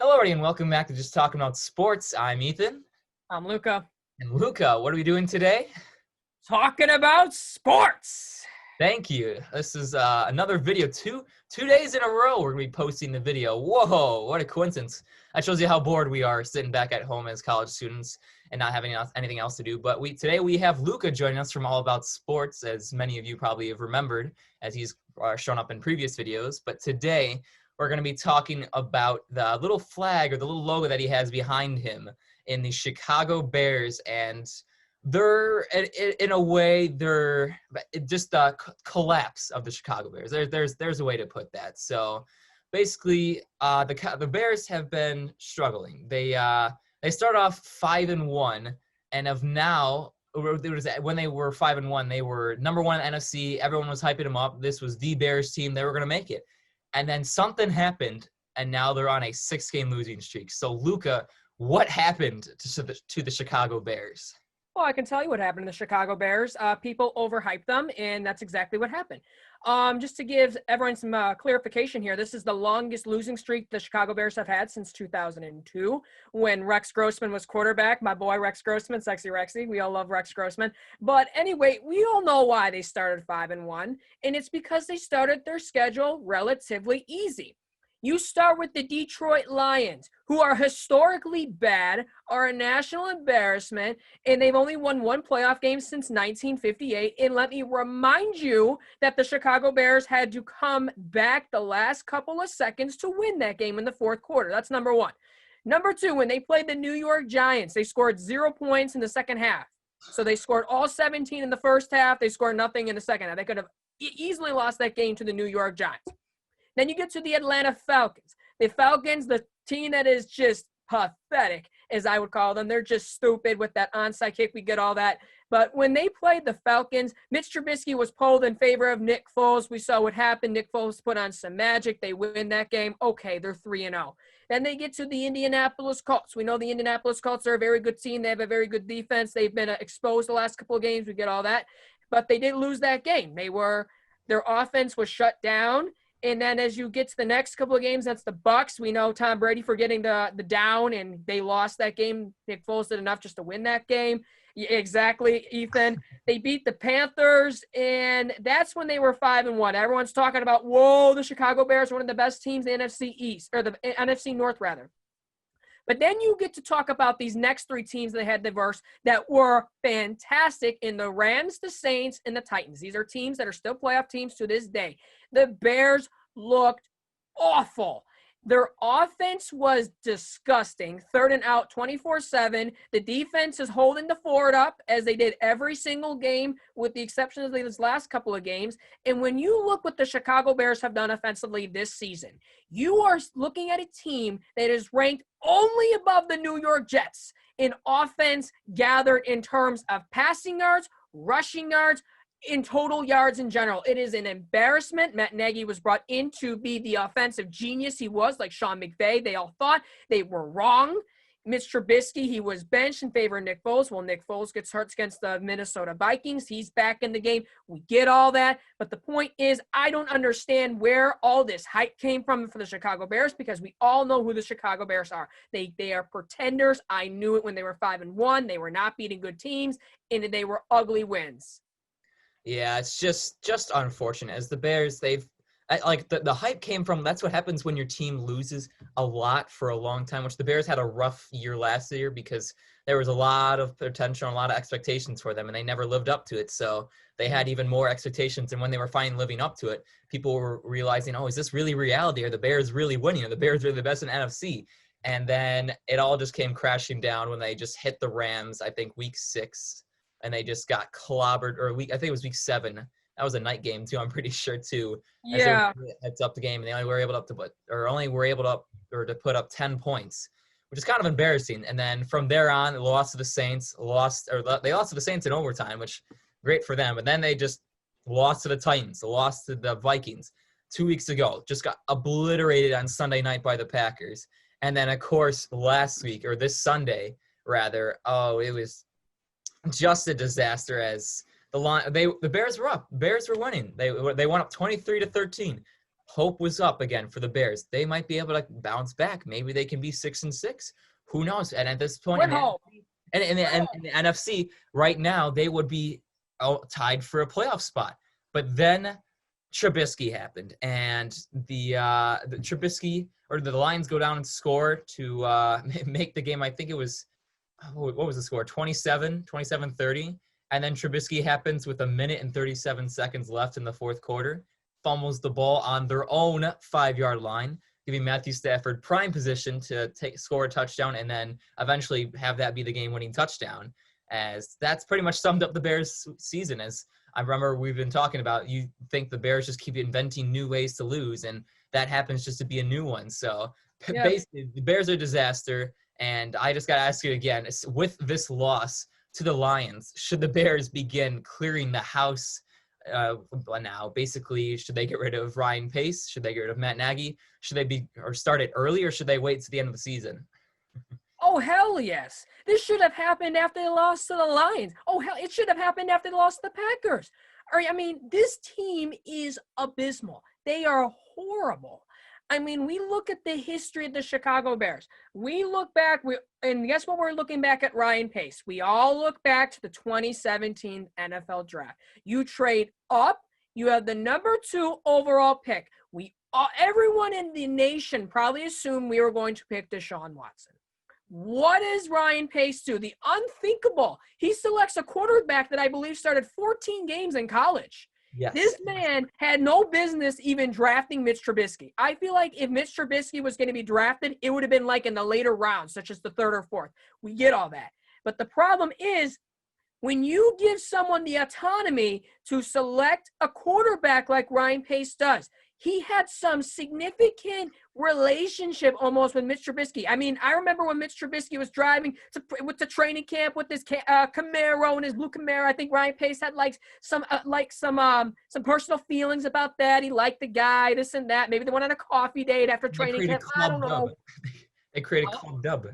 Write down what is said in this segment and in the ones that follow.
Hello, everybody, and welcome back to Just Talking About Sports. I'm Ethan. I'm Luca. And Luca, what are we doing today? Talking about sports. Thank you. This is another video. Two days in a row we're going to be posting the video. Whoa, what a coincidence. That shows you how bored we are sitting back at home as college students and not having anything else to do. But today we have Luca joining us from All About Sports, as many of you probably have remembered, as he's shown up in previous videos. But today we're going to be talking about the little flag or the little logo that he has behind him in the Chicago Bears, and they're in a way they're just a collapse of the Chicago Bears. There's a way to put that. So basically, the Bears have been struggling. They start off 5-1, and of now. When they were 5-1, they were number one in the NFC. Everyone was hyping them up. This was the Bears team. They were going to make it. And then something happened, and now they're on a 6-game losing streak. So, Luca, what happened to the Chicago Bears? Well, I can tell you what happened to the Chicago Bears. People overhyped them, and that's exactly what happened. Just to give everyone some clarification here, this is the longest losing streak the Chicago Bears have had since 2002, when Rex Grossman was quarterback. My boy Rex Grossman, Sexy Rexy. We all love Rex Grossman. But anyway, we all know why they started 5-1, and it's because they started their schedule relatively easy. You start with the Detroit Lions, who are historically bad, are a national embarrassment, and they've only won one playoff game since 1958. And let me remind you that the Chicago Bears had to come back the last couple of seconds to win that game in the fourth quarter. That's number one. Number two, when they played the New York Giants, they scored 0 points in the second half. So they scored all 17 in the first half. They scored nothing in the second half. They could have easily lost that game to the New York Giants. Then you get to the Atlanta Falcons. The Falcons, the team that is just pathetic, as I would call them. They're just stupid with that onside kick. We get all that. But when they played the Falcons, Mitch Trubisky was pulled in favor of Nick Foles. We saw what happened. Nick Foles put on some magic. They win that game. Okay, they're 3-0. Then they get to the Indianapolis Colts. We know the Indianapolis Colts are a very good team. They have a very good defense. They've been exposed the last couple of games. We get all that. But they did lose that game. Their offense was shut down. And then as you get to the next couple of games, that's the Bucs. We know Tom Brady for getting the down, and they lost that game. Nick Foles did enough just to win that game. Yeah, exactly, Ethan. They beat the Panthers, and that's when they were 5-1. Everyone's talking about, whoa, the Chicago Bears are one of the best teams in the NFC East, or the NFC North, rather. But then you get to talk about these next three teams they had diverse that were fantastic in the Rams, the Saints, and the Titans. These are teams that are still playoff teams to this day. The Bears looked awful. Their offense was disgusting. 3rd and out, 24/7. The defense is holding the fort up, as they did every single game, with the exception of these last couple of games. And when you look what the Chicago Bears have done offensively this season, you are looking at a team that is ranked only above the New York Jets in offense gathered in terms of passing yards, rushing yards, in total yards in general. It is an embarrassment. Matt Nagy was brought in to be the offensive genius he was, like Sean McVay. They all thought they were wrong. Mitch Trubisky, he was benched in favor of Nick Foles. Well, Nick Foles gets hurt against the Minnesota Vikings. He's back in the game. We get all that. But the point is, I don't understand where all this hype came from for the Chicago Bears, because we all know who the Chicago Bears are. They are pretenders. I knew it when they were 5-1. They were not beating good teams, and they were ugly wins. Yeah, it's just unfortunate. As the Bears, the hype came from, that's what happens when your team loses a lot for a long time, which the Bears had a rough year last year because there was a lot of potential and a lot of expectations for them, and they never lived up to it. So they had even more expectations, and when they were finally living up to it, people were realizing, oh, is this really reality? Are the Bears really winning? Are the Bears really the best in NFC? And then it all just came crashing down when they just hit the Rams, I think, week 6. And they just got clobbered, I think it was week 7. That was a night game too, I'm pretty sure too. Yeah. Heads up the game, and they only were able to put up 10 points, which is kind of embarrassing. And then from there on, they lost to the Saints, they lost to the Saints in overtime, which great for them. But then they just lost to the Titans, lost to the Vikings 2 weeks ago, just got obliterated on Sunday night by the Packers. And then of course last week, or this Sunday rather, it was just a disaster. As the Bears were up. Bears were winning. They went up 23-13. hope was up again for the Bears. They might be able to bounce back. Maybe they can be 6-6. Who knows? And at this point, and in the NFC right now, they would be tied for a playoff spot. But then Trubisky happened, and the Trubisky or the Lions go down and score to make the game. I think it was, what was the score? 27-30. And then Trubisky happens with 1 minute and 37 seconds left in the fourth quarter, fumbles the ball on their own 5-yard line, giving Matthew Stafford prime position to score a touchdown and then eventually have that be the game-winning touchdown. As that's pretty much summed up the Bears' season. As I remember we've been talking about, you think the Bears just keep inventing new ways to lose, and that happens just to be a new one. So basically, the Bears are a disaster, and I just got to ask you again, with this loss to the Lions, should the Bears begin clearing the house now? Basically, should they get rid of Ryan Pace? Should they get rid of Matt Nagy? Should they start it early, or should they wait to the end of the season? Oh, hell yes. This should have happened after they lost to the Lions. Oh, hell, it should have happened after they lost to the Packers. I mean, this team is abysmal. They are horrible. I mean, we look at the history of the Chicago Bears. We look back, and guess what? We're looking back at Ryan Pace. We all look back to the 2017 NFL Draft. You trade up. You have the number 2 overall pick. Everyone in the nation probably assumed we were going to pick Deshaun Watson. What does Ryan Pace do? The unthinkable. He selects a quarterback that I believe started 14 games in college. Yes. This man had no business even drafting Mitch Trubisky. I feel like if Mitch Trubisky was going to be drafted, it would have been like in the later rounds, such as the 3rd or 4th. We get all that. But the problem is, when you give someone the autonomy to select a quarterback like Ryan Pace does, he had some significant relationship almost with Mitch Trubisky. I mean, I remember when Mitch Trubisky was driving with the training camp with his Camaro and his blue Camaro. I think Ryan Pace had some personal feelings about that. He liked the guy, this and that. Maybe they went on a coffee date after training camp. I don't know. They created Club Dub.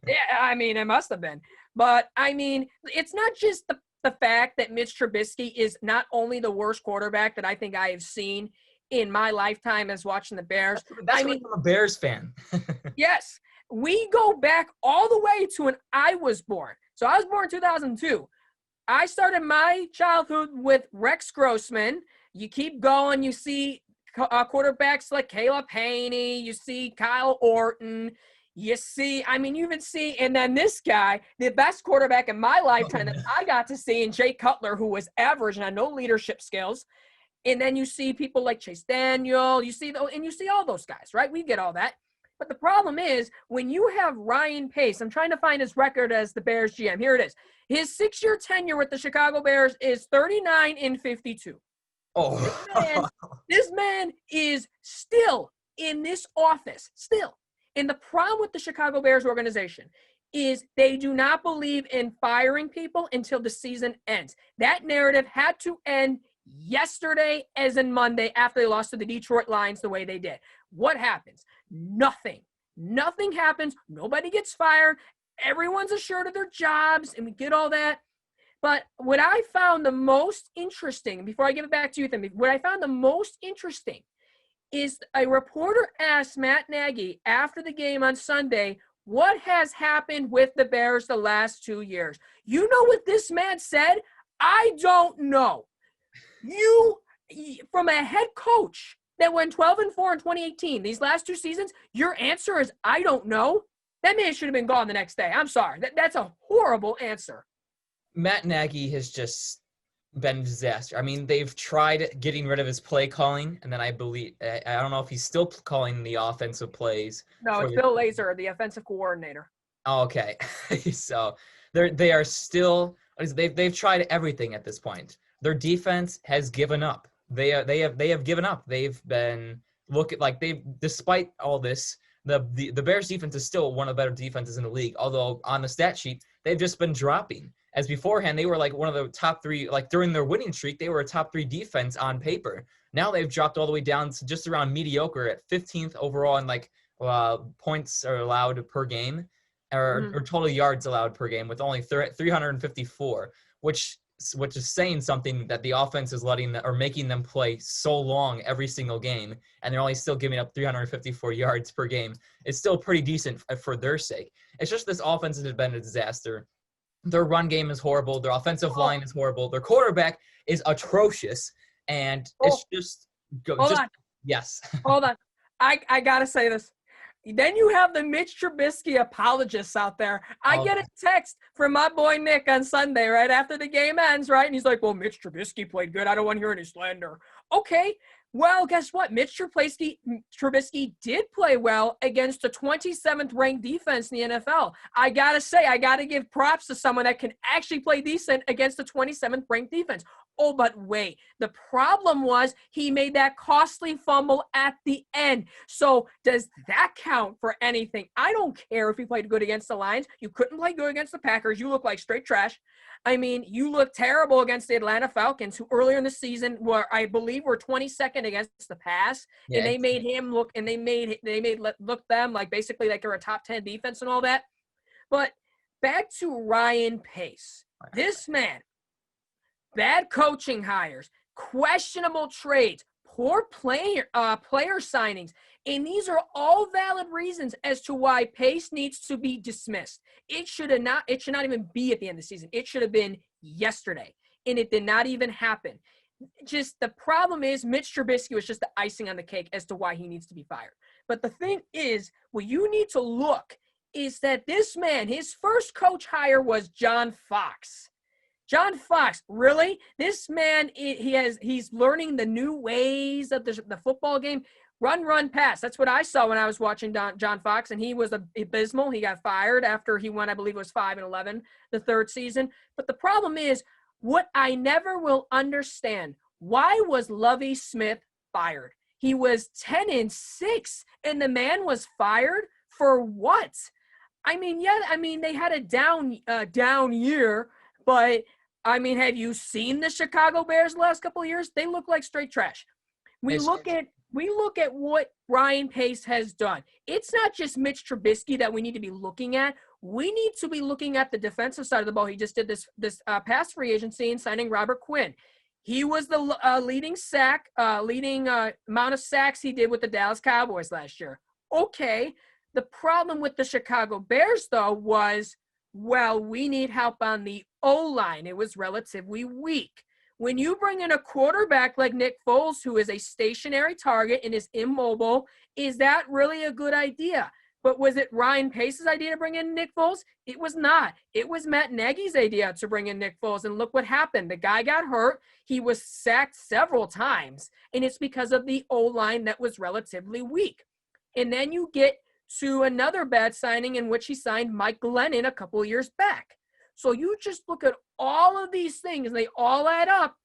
Yeah, I mean, it must have been. But, I mean, it's not just the fact that Mitch Trubisky is not only the worst quarterback that I think I have seen in my lifetime as watching the Bears. That's I'm a Bears fan. Yes. We go back all the way to when I was born. So I was born in 2002. I started my childhood with Rex Grossman. You keep going. You see quarterbacks like Caleb Haney. You see Kyle Orton. You even see, and then this guy, the best quarterback in my lifetime that I got to see, and Jay Cutler, who was average and had no leadership skills. And then you see people like Chase Daniel, you see all those guys, right? We get all that. But the problem is, when you have Ryan Pace, I'm trying to find his record as the Bears GM. Here it is. His 6-year tenure with the Chicago Bears is 39-52. Oh. This man is still in this office, still. And the problem with the Chicago Bears organization is they do not believe in firing people until the season ends. That narrative had to end yesterday, as in Monday, after they lost to the Detroit Lions the way they did. What happens? Nothing. Nothing happens. Nobody gets fired. Everyone's assured of their jobs, and we get all that. But what I found the most interesting, before I give it back to you, what I found the most interesting is a reporter asked Matt Nagy after the game on Sunday, what has happened with the Bears the last 2 years? You know what this man said? I don't know. From a head coach that went 12-4 in 2018, these last 2 seasons, your answer is, I don't know. That man should have been gone the next day. I'm sorry. That's a horrible answer. Matt Nagy has just been a disaster. I mean, they've tried getting rid of his play calling, and then I don't know if he's still calling the offensive plays. No, it's Bill Lazor, the offensive coordinator. Oh, okay. So they are still – they've tried everything at this point. Their defense has given up. They have given up. They've been despite all this, the Bears defense is still one of the better defenses in the league. Although on the stat sheet, they've just been dropping. As beforehand, they were like one of the top 3, like during their winning streak, they were a top 3 defense on paper. Now they've dropped all the way down to just around mediocre at 15th overall in points are allowed per game or total yards allowed per game with only 354, which which is saying something that the offense is making them play so long every single game, and they're only still giving up 354 yards per game. It's still pretty decent for their sake. It's just this offense has been a disaster. Their run game is horrible. Their offensive line is horrible. Their quarterback is atrocious, and it's just hold on. Yes. Hold on. I gotta say this. Then you have the Mitch Trubisky apologists out there. I get a text from my boy Nick on Sunday, right after the game ends, right? And he's like, well, Mitch Trubisky played good. I don't want to hear any slander. Okay. Well, guess what? Mitch Trubisky did play well against the 27th ranked defense in the NFL. I got to say, I got to give props to someone that can actually play decent against the 27th ranked defense. Oh, but wait, the problem was he made that costly fumble at the end. So does that count for anything? I don't care if he played good against the Lions. You couldn't play good against the Packers. You look like straight trash. I mean, you look terrible against the Atlanta Falcons, who earlier in the season were 22nd against the pass, and they made him look, and they made them like basically like they're a top 10 defense and all that. But back to Ryan Pace, this man. Bad coaching hires, questionable trades, poor player signings, and these are all valid reasons as to why Pace needs to be dismissed. It should not even be at the end of the season. It should have been yesterday, and it did not even happen. Just the problem is Mitch Trubisky was just the icing on the cake as to why he needs to be fired. But the thing is, what you need to look is that this man, his first coach hire was John Fox. John Fox, really? This man, he's learning the new ways of the football game. Run, pass. That's what I saw when I was watching John Fox, and he was abysmal. He got fired after he won, I believe it was 5-11 the third season. But the problem is, what I never will understand, why was Lovie Smith fired? He was 10-6, and the man was fired for what? I mean, they had a down year, but I mean, have you seen the Chicago Bears the last couple of years? They look like straight trash. We look at what Ryan Pace has done. It's not just Mitch Trubisky that we need to be looking at. We need to be looking at the defensive side of the ball. He just did this past free agency and signing Robert Quinn. He was the leading amount of sacks he did with the Dallas Cowboys last year. Okay. The problem with the Chicago Bears, though, was, well, we need help on the O-line. It was relatively weak. When you bring in a quarterback like Nick Foles, who is a stationary target and is immobile, is that really a good idea? But was it Ryan Pace's idea to bring in Nick Foles? It was not. It was Matt Nagy's idea to bring in Nick Foles. And look what happened. The guy got hurt. He was sacked several times. And it's because of the O-line that was relatively weak. And then you get to another bad signing in which he signed Mike Glennon a couple of years back. So you just look at all of these things, and they all add up,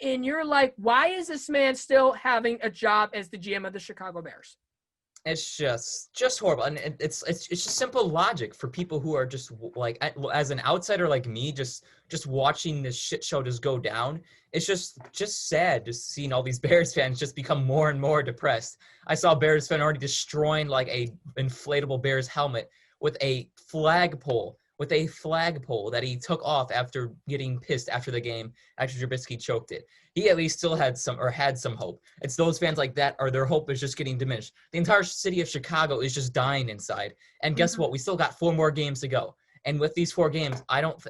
and you're like, why is this man still having a job as the GM of the Chicago Bears? It's just horrible, and it's just simple logic for people who are just like, as an outsider like me, just watching this shit show just go down. It's just sad just seeing all these Bears fans just become more and more depressed. I saw a Bears fan already destroying like a inflatable Bears helmet with a flagpole that he took off after getting pissed after the game, after Trubisky choked it. He at least still had some hope. It's those fans like that, or their hope is just getting diminished. The entire city of Chicago is just dying inside. And guess what? We still got 4 more games to go. And with these 4 games,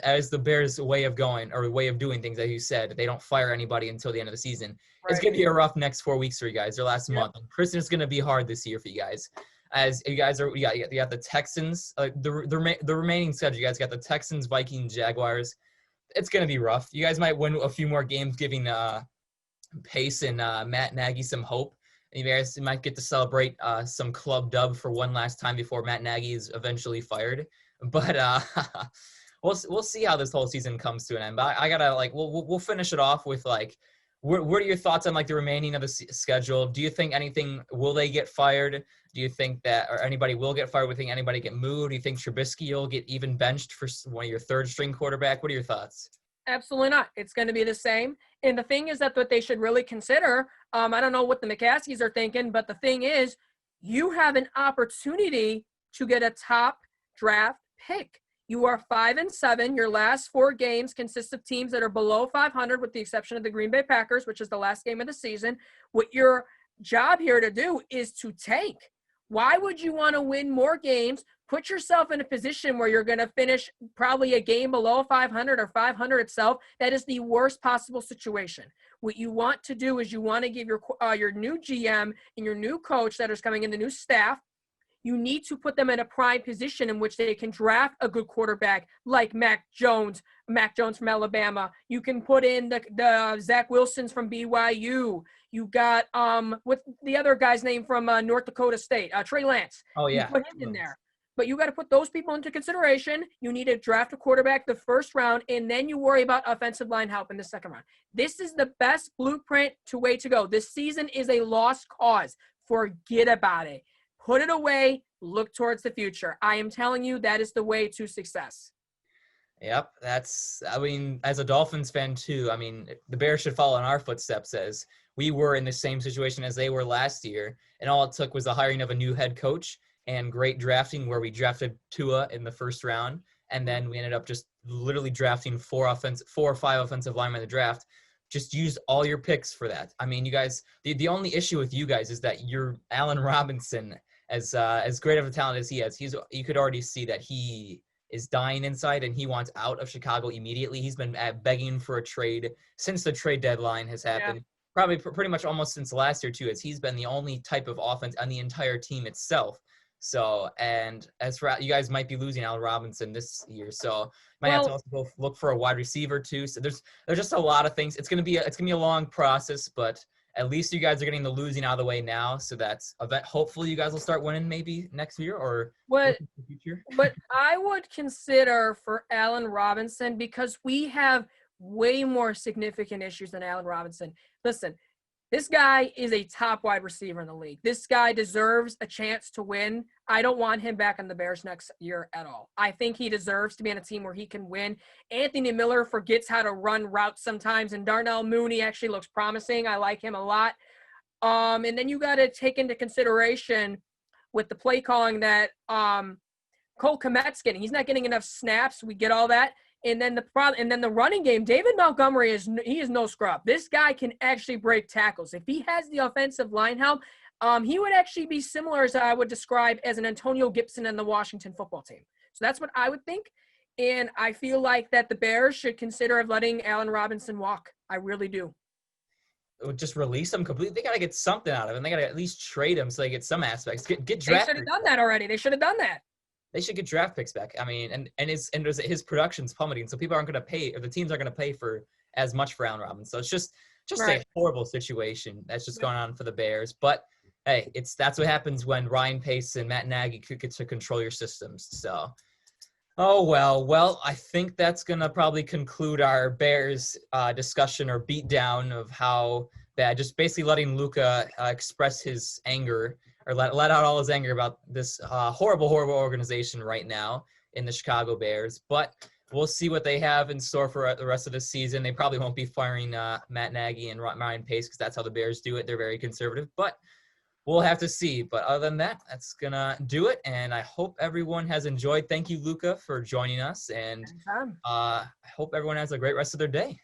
as the Bears' way of going, or way of doing things, as you said, they don't fire anybody until the end of the season. Right. It's going to be a rough next 4 weeks for you guys, their last month. And Christmas is going to be hard this year for you guys. As you guys you got the Texans, the remaining schedule. You guys got the Texans, Vikings, Jaguars. It's going to be rough. You guys might win a few more games, giving Pace and Matt Nagy some hope. And you guys might get to celebrate some club dub for one last time before Matt Nagy is eventually fired. But we'll see how this whole season comes to an end. But I gotta we'll finish it off with what are your thoughts on the remaining of the schedule? Do you think will they get fired? Do you think that, or anybody will get fired? Do you think anybody get moved? Do you think Trubisky will get even benched for one of your third string quarterback? What are your thoughts? Absolutely not. It's going to be the same. And the thing is that what they should really consider, I don't know what the McCaskies are thinking, but the thing is, you have an opportunity to get a top draft pick. You are 5-7. Your last 4 games consist of teams that are below 500, with the exception of the Green Bay Packers, which is the last game of the season. What your job here to do is to tank. Why would you want to win more games? Put yourself in a position where you're going to finish probably a game below 500 or 500 itself. That is the worst possible situation. What you want to do is you want to give your new GM and your new coach that is coming in, the new staff, you need to put them in a prime position in which they can draft a good quarterback like Mac Jones from Alabama. You can put in the Zach Wilsons from BYU. You got with the other guy's name from North Dakota State, Trey Lance. Oh, yeah. You put him in there. But you got to put those people into consideration. You need to draft a quarterback the first round, and then you worry about offensive line help in the second round. This is the best blueprint way to go. This season is a lost cause. Forget about it. Put it away. Look towards the future. I am telling you, that is the way to success. Yep, as a Dolphins fan too, the Bears should follow in our footsteps, as we were in the same situation as they were last year, and all it took was the hiring of a new head coach and great drafting, where we drafted Tua in the first round, and then we ended up just literally drafting 4 or 5 offensive linemen in the draft. Just use all your picks for that. You guys, the only issue with you guys is that you're Allen Robinson, as great of a talent as he has, you could already see that he is dying inside and he wants out of Chicago immediately. He's been begging for a trade since the trade deadline has happened. Yeah. Probably pretty much almost since last year too, as he's been the only type of offense on the entire team itself. So, and as for you guys might be losing Allen Robinson this year, so might have to also go look for a wide receiver too. So there's just a lot of things. It's gonna be a long process, but at least you guys are getting the losing out of the way now, so that's hopefully you guys will start winning maybe next year or what the future. But I would consider for Allen Robinson, because we have way more significant issues than Allen Robinson. Listen, this guy is a top wide receiver in the league. This guy deserves a chance to win. I don't want him back on the Bears next year at all. I think he deserves to be on a team where he can win. Anthony Miller forgets how to run routes sometimes, and Darnell Mooney actually looks promising. I like him a lot. And then you got to take into consideration with the play calling that Cole Kmet's getting. He's not getting enough snaps. We get all that. And then the running game, David Montgomery is no scrub. This guy can actually break tackles. If he has the offensive line help, he would actually be similar, as I would describe, as an Antonio Gibson in the Washington football team. So that's what I would think. And I feel like that the Bears should consider letting Allen Robinson walk. I really do. Just release him completely. They got to get something out of him. They got to at least trade him so they get some aspects. Get draft. They should have done that already. They should have done that. They should get draft picks back. His production's plummeting, so people aren't going to pay, or the teams aren't going to pay for as much for Allen Robinson. So it's just right. A horrible situation that's just going on for the Bears. But hey, that's what happens when Ryan Pace and Matt Nagy get to control your systems. So, well, I think that's going to probably conclude our Bears discussion or beatdown of how bad. Just basically letting Luca express his anger, or let out all his anger about this horrible organization right now in the Chicago Bears. But we'll see what they have in store for the rest of the season. They probably won't be firing Matt Nagy and Ryan Pace, because that's how the Bears do it. They're very conservative. But we'll have to see. But other than that, that's going to do it. And I hope everyone has enjoyed. Thank you, Luca, for joining us. And I hope everyone has a great rest of their day.